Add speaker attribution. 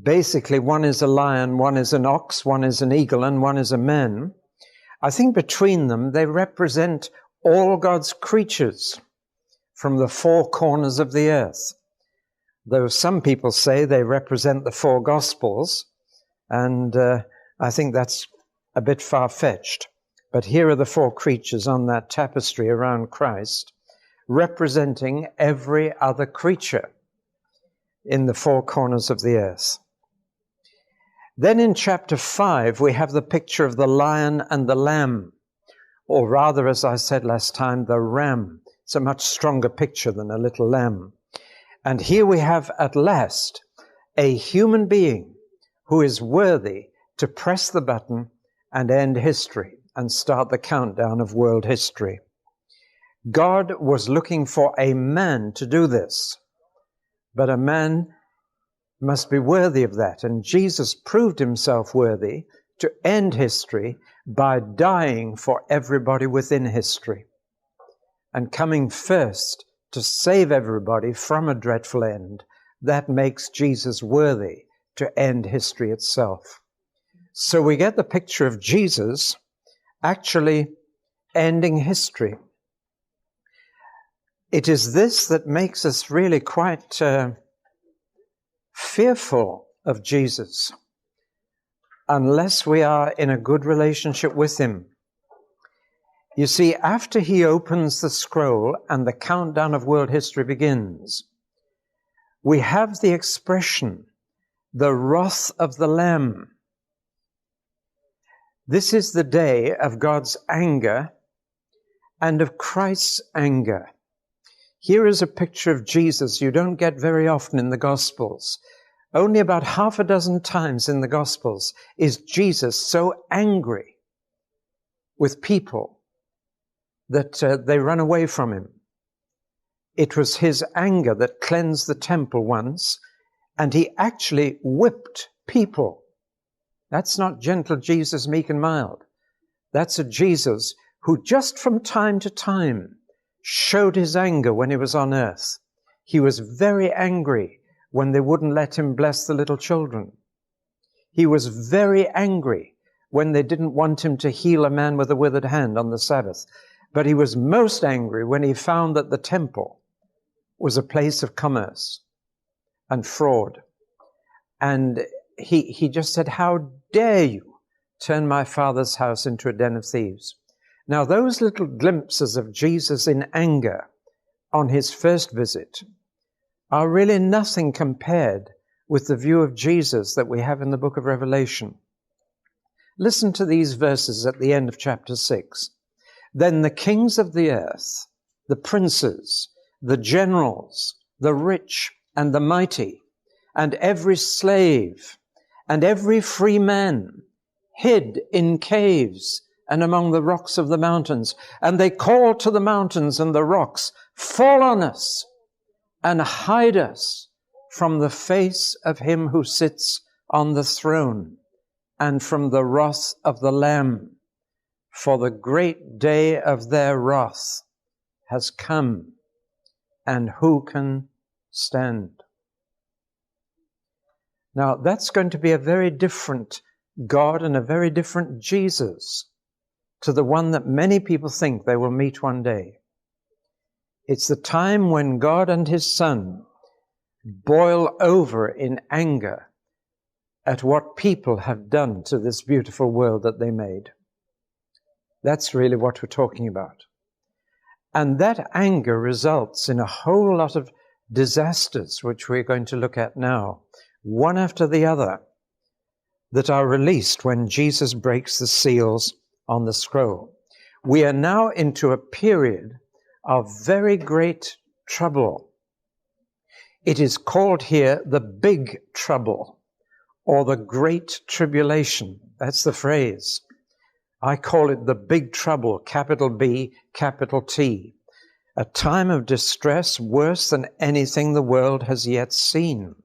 Speaker 1: Basically, one is a lion, one is an ox, one is an eagle, and one is a man. I think between them, they represent all God's creatures from the four corners of the earth. Though some people say they represent the four Gospels, and I think that's a bit far-fetched. But here are the four creatures on that tapestry around Christ, representing every other creature in the four corners of the earth. Then in chapter 5, we have the picture of the lion and the lamb, or rather, as I said last time, the ram. It's a much stronger picture than a little lamb. And here we have at last a human being who is worthy to press the button and end history and start the countdown of world history. God was looking for a man to do this, but a man must be worthy of that. And Jesus proved himself worthy to end history by dying for everybody within history and coming first to save everybody from a dreadful end. That makes Jesus worthy to end history itself. So we get the picture of Jesus actually ending history. It is this that makes us really quite fearful of Jesus, unless we are in a good relationship with him. You see, after he opens the scroll and the countdown of world history begins, we have the expression, the wrath of the Lamb. This is the day of God's anger and of Christ's anger. Here is a picture of Jesus you don't get very often in the Gospels. Only about half a dozen times in the Gospels is Jesus so angry with people that they run away from him. It was his anger that cleansed the temple once, and he actually whipped people. That's not gentle Jesus, meek and mild. That's a Jesus who just from time to time showed his anger when he was on earth. He was very angry when they wouldn't let him bless the little children. He was very angry when they didn't want him to heal a man with a withered hand on the Sabbath. But he was most angry when he found that the temple was a place of commerce and fraud. And he just said, "How dare you turn my Father's house into a den of thieves?" Now, those little glimpses of Jesus in anger on his first visit are really nothing compared with the view of Jesus that we have in the book of Revelation. Listen to these verses at the end of chapter 6. Then the kings of the earth, the princes, the generals, the rich and the mighty, and every slave and every free man hid in caves and among the rocks of the mountains. And they called to the mountains and the rocks, "Fall on us and hide us from the face of him who sits on the throne and from the wrath of the Lamb. For the great day of their wrath has come, and who can stand?" Now, that's going to be a very different God and a very different Jesus to the one that many people think they will meet one day. It's the time when God and his Son boil over in anger at what people have done to this beautiful world that they made. That's really what we're talking about. And that anger results in a whole lot of disasters, which we're going to look at now, one after the other, that are released when Jesus breaks the seals on the scroll. We are now into a period of very great trouble. It is called here the big trouble, or the great tribulation. That's the phrase. I call it the big trouble, capital B, capital T. A time of distress worse than anything the world has yet seen.